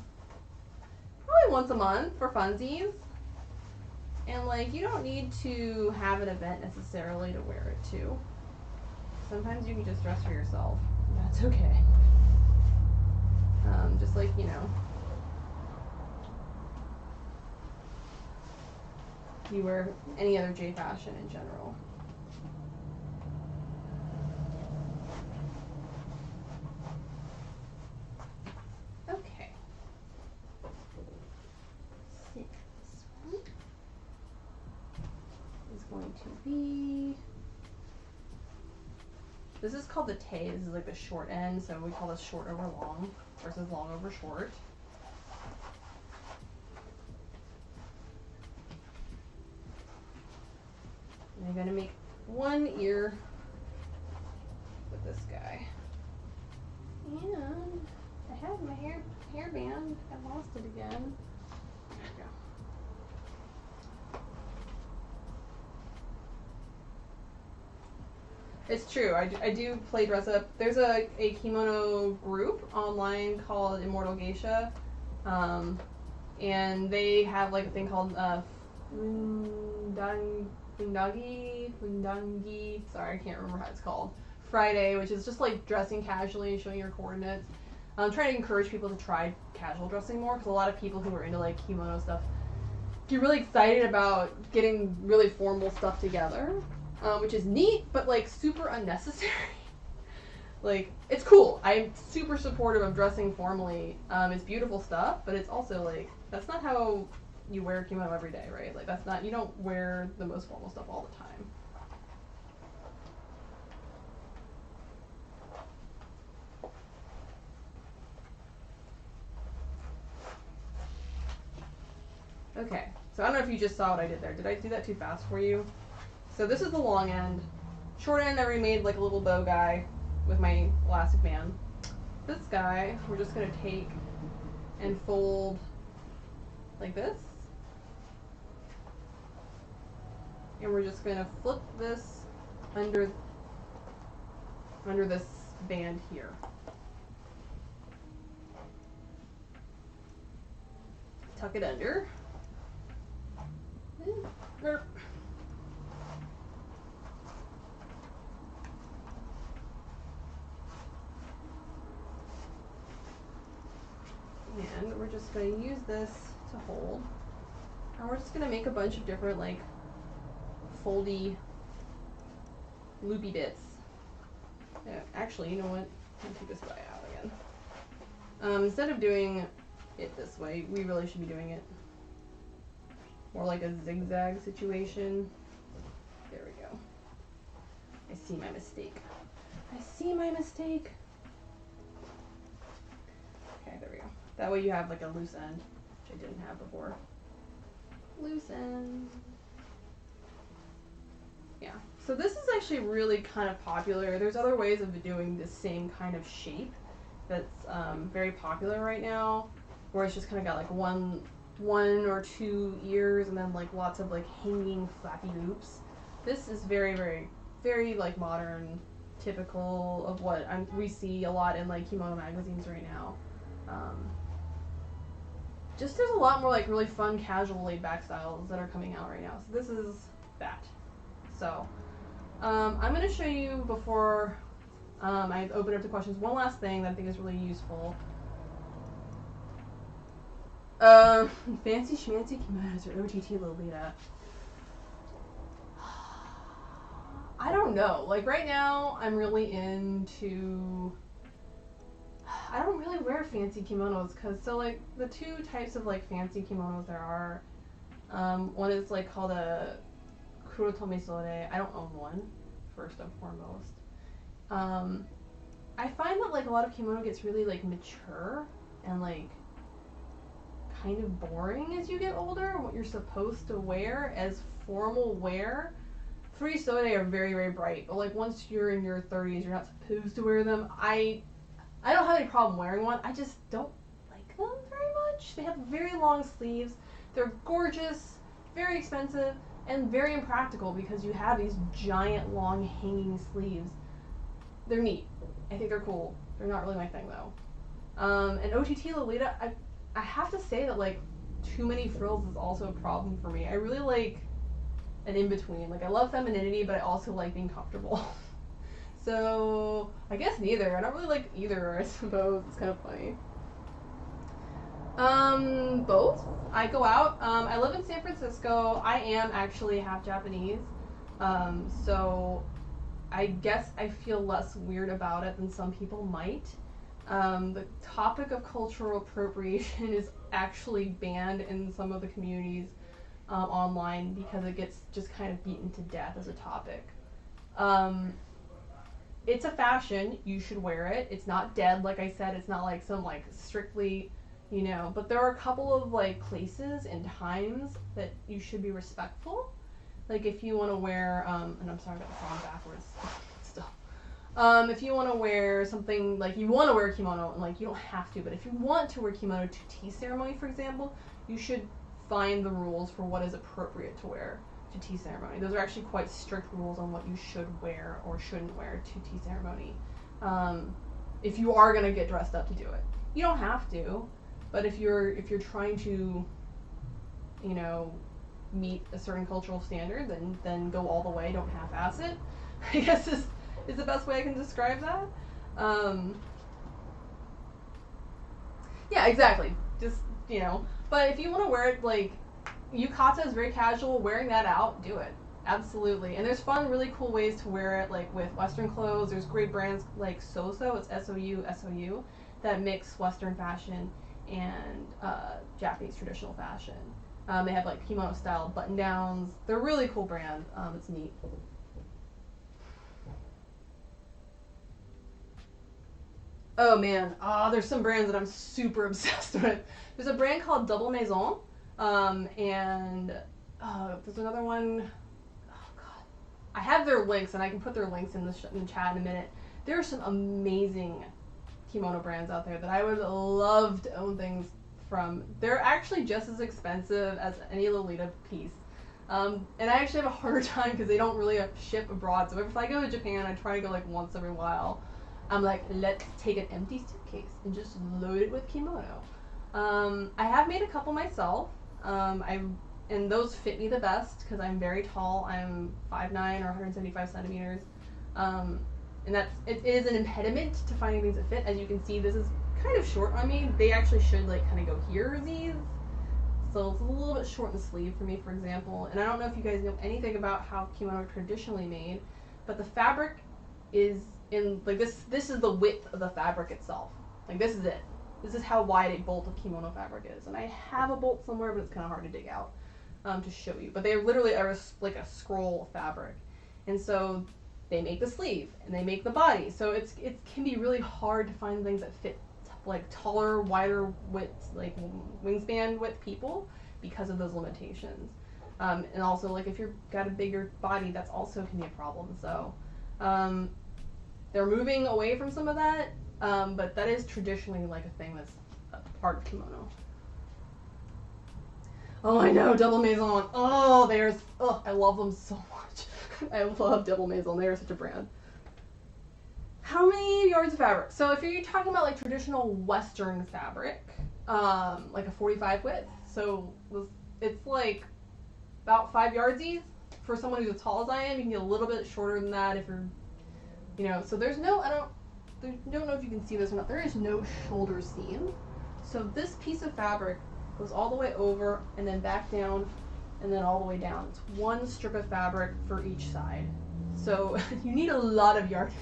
probably once a month for funsies. And like, you don't need to have an event necessarily to wear it to. Sometimes you can just dress for yourself. That's okay. Just like, you know, you wear any other J fashion in general. Okay. This one is going to be, this is called the Tei. This is like the short end, so we call this short over long versus long over short. And I'm going to make one ear with this guy. And I have my hairband. I lost it again. There we go. It's true. I do play dress up. There's a kimono group online called Immortal Geisha, and they have like a thing called Fundangi. Sorry, I can't remember how it's called. Friday, which is just like dressing casually and showing your coordinates. I'm trying to encourage people to try casual dressing more, because a lot of people who are into like kimono stuff get really excited about getting really formal stuff together. Which is neat, but like super unnecessary. Like, it's cool. I'm super supportive of dressing formally. It's beautiful stuff, but it's also like, that's not how you wear a kimono every day, right? Like, that's not, you don't wear the most formal stuff all the time. Okay, so I don't know if you just saw what I did there. Did I do that too fast for you? So this is the long end. Short end, I remade like a little bow guy with my elastic band. This guy, we're just gonna take and fold like this. And we're just gonna flip this under this band here. Tuck it under. And we're just going to use this to hold. And we're just going to make a bunch of different like foldy loopy bits. Yeah, actually, you know what? Let me take this guy out again. Instead of doing it this way, we really should be doing it more like a zigzag situation. There we go. I see my mistake. I see my mistake. Okay, there we go. That way you have like a loose end, which I didn't have before. Loose end. Yeah. So this is actually really kind of popular. There's other ways of doing the same kind of shape that's very popular right now, where it's just kind of got like one or two ears and then like lots of like hanging flappy loops. This is very, very, very like modern, typical of what we see a lot in like kimono magazines right now. Just there's a lot more like really fun, casual, laid-back styles that are coming out right now. So this is that. So I'm going to show you before I open up to questions one last thing that I think is really useful. Fancy schmancy kimonos or OTT Lolita. I don't know. Like right now, I'm really into. I don't really wear fancy kimonos because so like the two types of like fancy kimonos there are. One is like called a kurotome sore. I don't own one, first and foremost. I find that like a lot of kimono gets really like mature and like kind of boring as you get older, what you're supposed to wear as formal wear. Free Sode are very, very bright, but like once you're in your 30s, you're not supposed to wear them. I don't have any problem wearing one. I just don't like them very much. They have very long sleeves. They're gorgeous, very expensive, and very impractical because you have these giant, long, hanging sleeves. They're neat. I think they're cool. They're not really my thing though. And OTT Lolita, I have to say that like too many frills is also a problem for me. I really like an in-between. Like I love femininity, but I also like being comfortable. So I guess neither. I don't really like either, I suppose. It's kind of funny. Both. I go out. I live in San Francisco. I am actually half Japanese. So I guess I feel less weird about it than some people might. The topic of cultural appropriation is actually banned in some of the communities online because it gets just kind of beaten to death as a topic. It's a fashion. You should wear it. It's not dead, like I said. It's not like some like strictly, you know, but there are a couple of like places and times that you should be respectful. Like if you want to wear, and I'm sorry, I got the song backwards still. If you want to wear something, like you want to wear a kimono, and like you don't have to, but if you want to wear kimono to tea ceremony, for example, you should find the rules for what is appropriate to wear to tea ceremony. Those are actually quite strict rules on what you should wear or shouldn't wear to tea ceremony. If you are going to get dressed up to do it. You don't have to, but if you're trying to, you know, meet a certain cultural standard, then go all the way, don't half-ass it, I guess is the best way I can describe that. Yeah, exactly. Just, you know, but if you want to wear it, like, yukata is very casual, wearing that out, do it. Absolutely. And there's fun, really cool ways to wear it, like with Western clothes. There's great brands like Soso, it's S-O-U, that mix Western fashion and Japanese traditional fashion. They have like kimono style button downs. They're a really cool brand. It's neat. Oh man, there's some brands that I'm super obsessed with. There's a brand called Double Maison, and there's another one. Oh god, I have their links, and I can put their links in the chat in a minute. There are some amazing kimono brands out there that I would love to own things from. They're actually just as expensive as any Lolita piece. And I actually have a harder time because they don't really ship abroad. So if I go to Japan, I try to go like once every while. I'm like, let's take an empty suitcase and just load it with kimono. I have made a couple myself. And those fit me the best because I'm very tall. I'm 5'9" or 175 centimeters. And it is an impediment to finding things that fit. As you can see, this is kind of short on me. They actually should like kind of go here, these. So it's a little bit short in the sleeve for me, for example. And I don't know if you guys know anything about how kimono are traditionally made, but the fabric is in, like this is the width of the fabric itself. Like this is it. This is how wide a bolt of kimono fabric is. And I have a bolt somewhere, but it's kind of hard to dig out to show you. But they literally are like a scroll of fabric. And so they make the sleeve and they make the body. So it can be really hard to find things that fit like taller, wider width, like wingspan width people because of those limitations. And also like if you've got a bigger body, that's also can be a problem. So they're moving away from some of that, but that is traditionally like a thing that's a part of kimono. Oh, I know, Double Maison. Oh, I love them so much. I love Double Maison. They are such a brand. How many yards of fabric? So if you're talking about like traditional Western fabric, like a 45 width, so it's like about 5 yardsies. For someone who's as tall as I am, you can get a little bit shorter than that if you're, you know. So there's no, I don't know if you can see this or not. There is no shoulder seam. So this piece of fabric goes all the way over and then back down and then all the way down. It's one strip of fabric for each side. So you need a lot of yardage.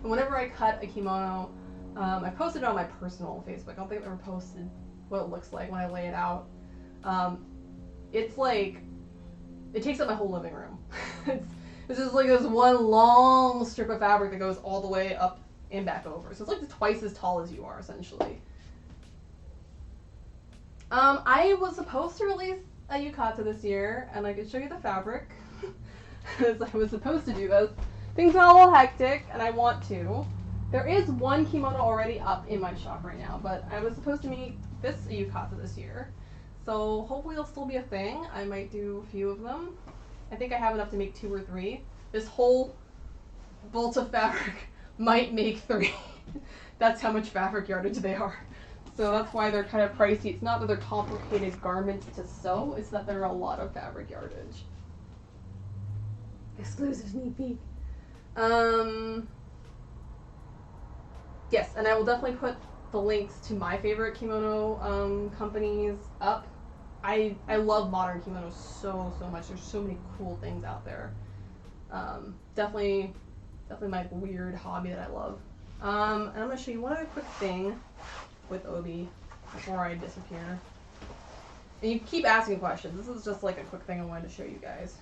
And whenever I cut a kimono, I posted it on my personal Facebook. I don't think I've ever posted what it looks like when I lay it out. It's like, it takes up my whole living room. It's just like this one long strip of fabric that goes all the way up and back over. So it's like twice as tall as you are, essentially. I was supposed to release a yukata this year, and I could show you the fabric. Because I was supposed to do this. Things got a little hectic, and I want to. There is one kimono already up in my shop right now, but I was supposed to make this a yukata this year. So hopefully it'll still be a thing. I might do a few of them. I think I have enough to make 2 or 3. This whole bolt of fabric might make 3. That's how much fabric yardage they are. So that's why they're kind of pricey. It's not that they're complicated garments to sew, it's that there are a lot of fabric yardage. Exclusive sneak peek. Yes, and I will definitely put the links to my favorite kimono companies up. I love modern kimonos so much. There's so many cool things out there. Definitely my weird hobby that I love. And I'm going to show you one other quick thing with Obi before I disappear. And you keep asking questions. This is just like a quick thing I wanted to show you guys.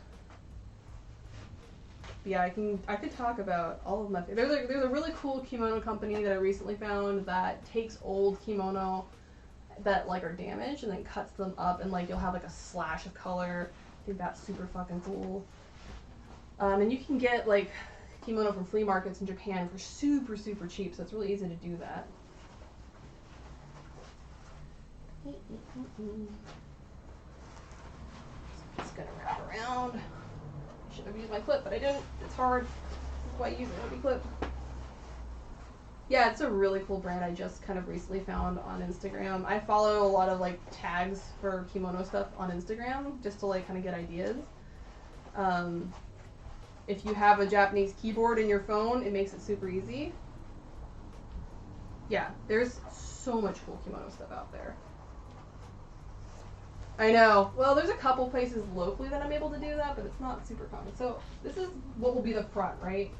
But yeah, I could talk about all of my. There's a really cool kimono company that I recently found that takes old kimono that like are damaged and then cuts them up, and like you'll have like a slash of color. I think that's super fucking cool. And you can get like kimono from flea markets in Japan for super cheap, so it's really easy to do that. Just gonna wrap around. I should have used my clip, but I didn't. It's hard. That's why I use an Obi clip. Yeah, it's a really cool brand I just kind of recently found on Instagram. I follow a lot of like tags for kimono stuff on Instagram just to like kind of get ideas. If you have a Japanese keyboard in your phone, it makes it super easy. Yeah, there's so much cool kimono stuff out there. I know. Well, there's a couple places locally that I'm able to do that, but it's not super common. So this is what will be the front, right?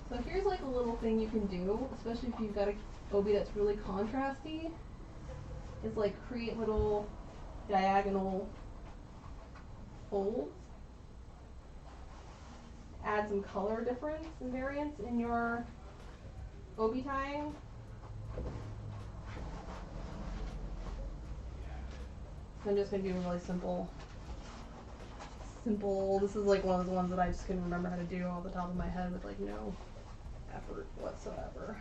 So here's like a little thing you can do, especially if you've got a Obi that's really contrasty, is like create little diagonal folds. Add some color difference and variance in your Obi tying. So I'm just going to do a really simple, this is like one of those ones that I just couldn't remember how to do off the top of my head with like no effort whatsoever.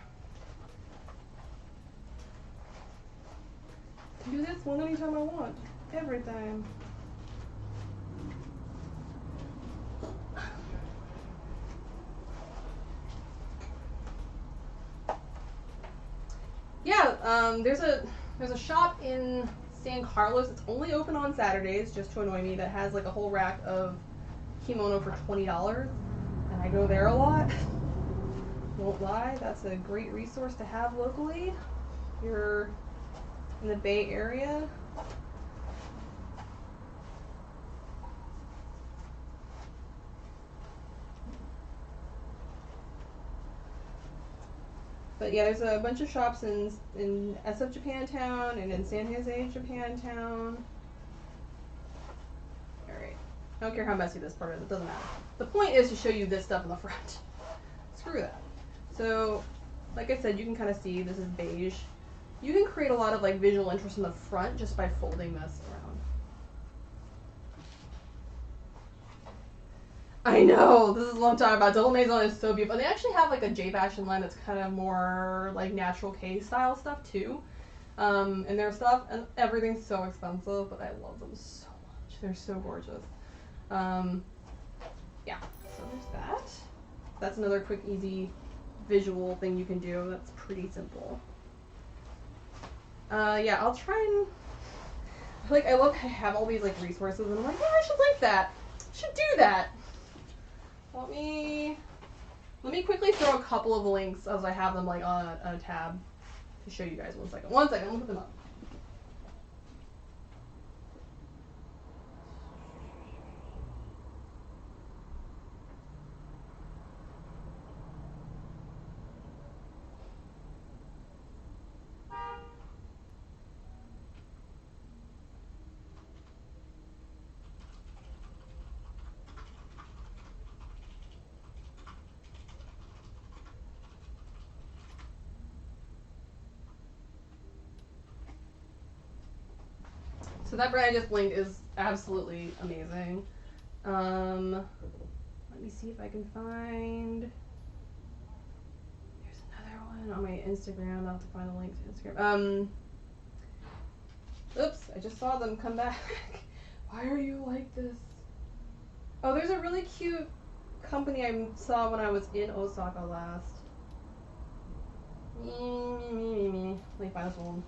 Do this one anytime I want, every time. Yeah, there's a shop in San Carlos. It's only open on Saturdays, just to annoy me, that has like a whole rack of kimono for $20, and I go there a lot. Won't lie, that's a great resource to have locally. If you're in the Bay Area. But yeah, there's a bunch of shops in SF Japantown and in San Jose Japantown. Alright. I don't care how messy this part is, it doesn't matter. The point is to show you this stuff in the front. Screw that. So, like I said, you can kind of see this is beige. You can create a lot of like visual interest in the front just by folding this around. I know, this is what I'm talking about. Double Maison is so beautiful. They actually have like a J Fashion line that's kind of more like natural K style stuff too. And their stuff, and everything's so expensive, but I love them so much. They're so gorgeous. Yeah, so there's that. That's another quick, easy visual thing you can do. That's pretty simple. Yeah, I'll try and, like, I love I have all these like resources, and I'm like, yeah, I should link that. I should do that. Let me quickly throw a couple of links as I have them like on a tab to show you guys. 1 second. 1 second. I'll look them up. So that brand I just linked is absolutely amazing. Let me see if I can find. There's another one on my Instagram. I'll have to find the link to Instagram. Oops, I just saw them come back. Why are you like this? Oh, there's a really cute company I saw when I was in Osaka last. Let me find this one.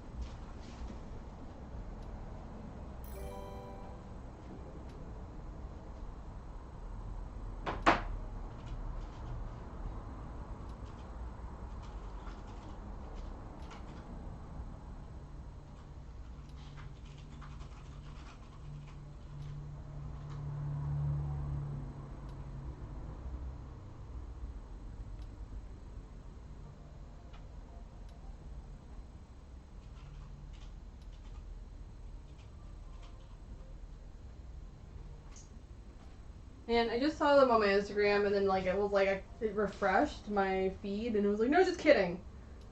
And I just saw them on my Instagram, and then like it was like it refreshed my feed, and it was like, no, just kidding.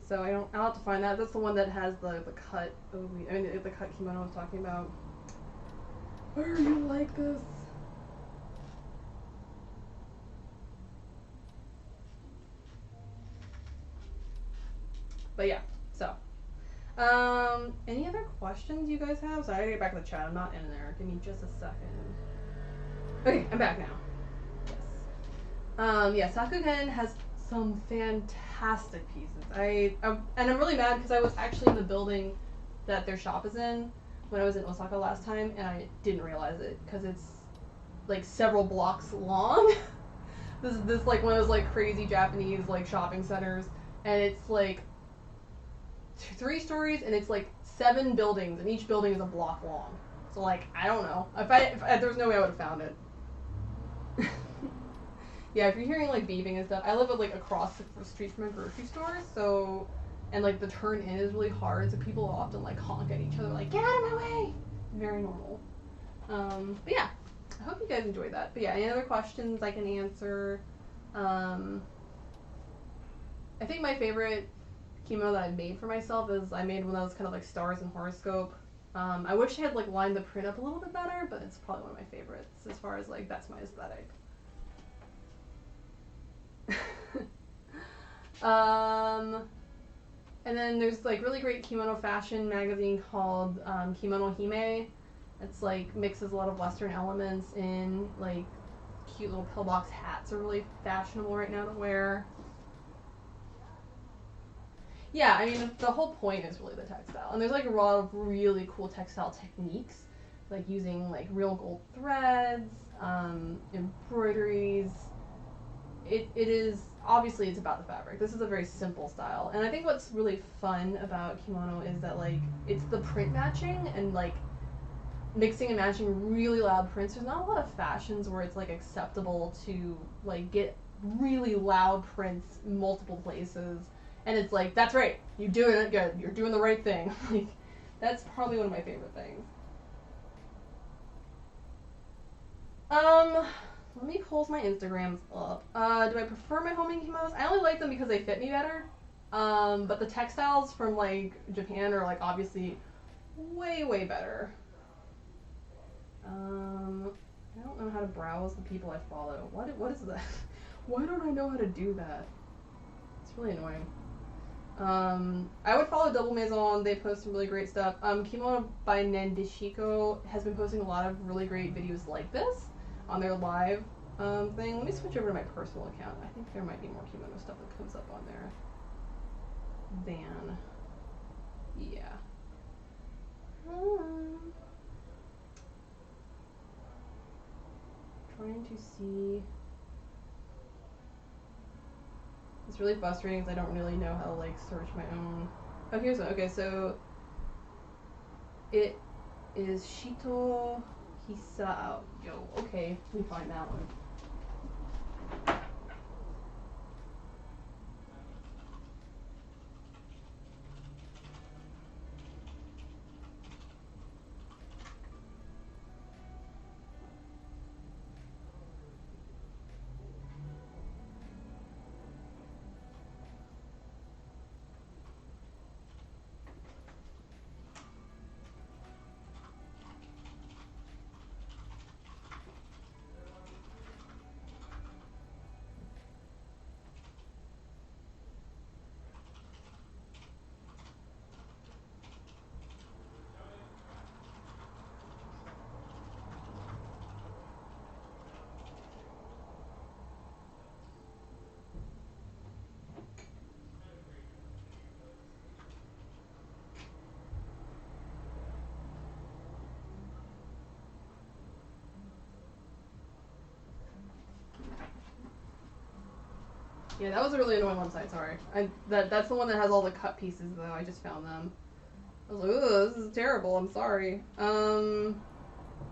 So I'll have to find that. That's the one that has the cut obi. I mean the cut kimono I was talking about. Why are you like this? But yeah, so. Any other questions you guys have? Sorry, I gotta get back to the chat. I'm not in there. Give me just a second. Okay, I'm back now. Yes. Yeah, Sakugen has some fantastic pieces. And I'm really mad because I was actually in the building that their shop is in when I was in Osaka last time, and I didn't realize it because it's like several blocks long. This like one of those like crazy Japanese like shopping centers, and it's like 3 stories, and it's like 7 buildings, and each building is a block long. So like I don't know if there's no way I would have found it. Yeah, if you're hearing like beeping and stuff, I live like across the street from a grocery store, so and like the turn in is really hard, so people often like honk at each other like, get out of my way. Very normal. But yeah, I hope you guys enjoyed that. But yeah, any other questions I can answer? I think my favorite kimono that I made for myself is I made one of those kind of like stars and horoscope. I wish I had like lined the print up a little bit better, but it's probably one of my favorites as far as like that's my aesthetic. And then there's like really great kimono fashion magazine called Kimono Hime. It's like mixes a lot of Western elements in, like cute little pillbox hats are really fashionable right now to wear. Yeah, I mean the whole point is really the textile, and there's like a lot of really cool textile techniques, like using like real gold threads, embroideries. It is obviously it's about the fabric. This is a very simple style, and I think what's really fun about kimono is that like it's the print matching and like mixing and matching really loud prints. There's not a lot of fashions where it's like acceptable to like get really loud prints in multiple places, and it's like that's right, you're doing it good, you're doing the right thing. Like that's probably one of my favorite things. Let me pull my Instagrams up. Do I prefer my homing kimonos? I only like them because they fit me better. But the textiles from like Japan are like obviously way, way better. I don't know how to browse the people I follow. What is that? Why don't I know how to do that? It's really annoying. I would follow Double Maison. They post some really great stuff. Kimono by Nandishiko has been posting a lot of really great videos like this on their live thing. Let me switch over to my personal account. I think there might be more kimono stuff that comes up on there than, yeah. Trying to see. It's really frustrating because I don't really know how to like search my own. Oh, here's one. Okay, so it is Shito Hisao. Yo, okay, let me find that one. Yeah, that was a really annoying website, sorry. That's the one that has all the cut pieces, though. I just found them. I was like, ooh, this is terrible. I'm sorry. But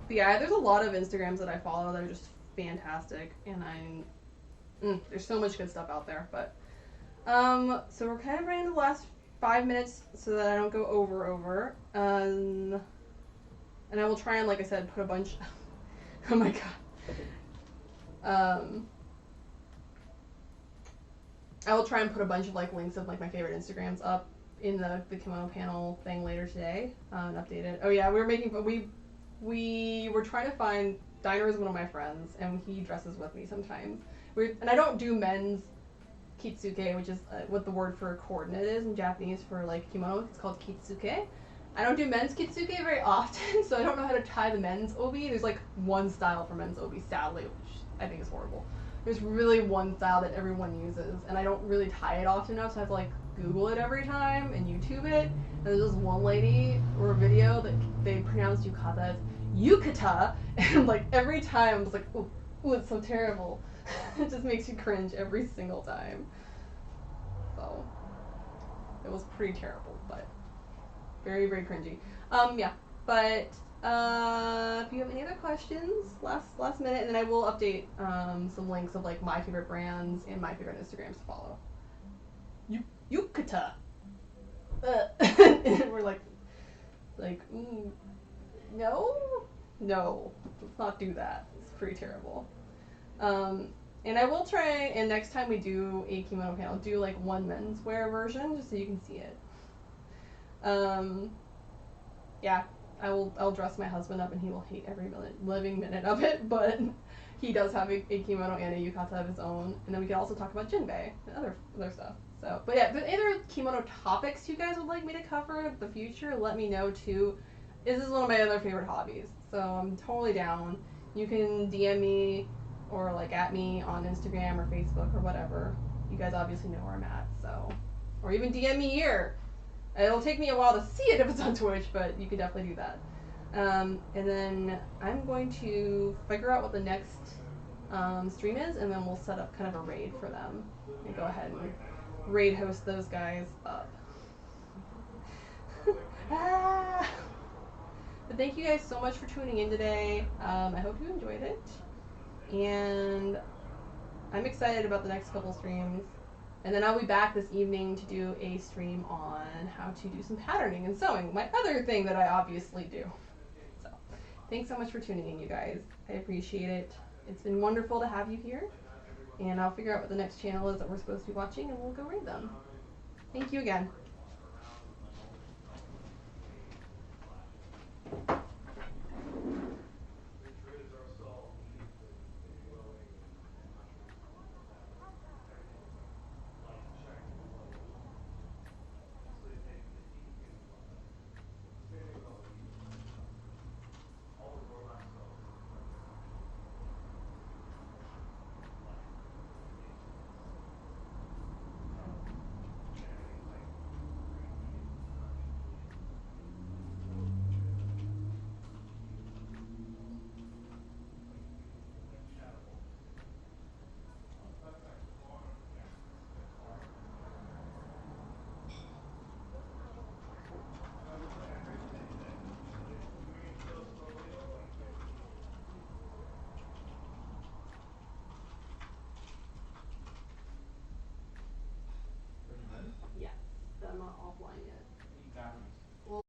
yeah, there's a lot of Instagrams that I follow that are just fantastic, and there's so much good stuff out there. But so we're kind of running the last 5 minutes so that I don't go over. And I will try and, like I said, put a bunch. Oh my god. I will try and put a bunch of like links of like my favorite Instagrams up in the kimono panel thing later today and update it. Oh yeah, we were trying to find. Diner is one of my friends, and he dresses with me sometimes. And I don't do men's kitsuke, which is what the word for coordinate is in Japanese for like kimono. It's called kitsuke. I don't do men's kitsuke very often, so I don't know how to tie the men's obi. There's like one style for men's obi, sadly, which I think is horrible. There's really one style that everyone uses, and I don't really tie it often enough, so I have to like Google it every time and YouTube it. And there's this one lady or a video that they pronounce yukata as yukata, and like every time I was like, ooh, it's so terrible. It just makes you cringe every single time. So it was pretty terrible, but very, very cringy. Yeah, but if you have any other questions, last minute, and then I will update some links of like my favorite brands and my favorite Instagrams to follow. Yukata. And we're like, ooh, no, let's not do that. It's pretty terrible. And I will try, and next time we do a kimono panel, do like one menswear version just so you can see it. Yeah, I'll dress my husband up and he will hate every living minute of it, but he does have a kimono and a yukata of his own, and then we can also talk about jinbei and other stuff. So, but yeah, if there's any other kimono topics you guys would like me to cover in the future, let me know too. This is one of my other favorite hobbies, so I'm totally down. You can DM me or like at me on Instagram or Facebook or whatever. You guys obviously know where I'm at, so, or even DM me here. It'll take me a while to see it if it's on Twitch, but you can definitely do that. And then I'm going to figure out what the next stream is, and then we'll set up kind of a raid for them and go ahead and raid host those guys up. But thank you guys so much for tuning in today. I hope you enjoyed it, and I'm excited about the next couple streams. And then I'll be back this evening to do a stream on how to do some patterning and sewing, my other thing that I obviously do. So, thanks so much for tuning in, you guys. I appreciate it. It's been wonderful to have you here. And I'll figure out what the next channel is that we're supposed to be watching, and we'll go raid them. Thank you again.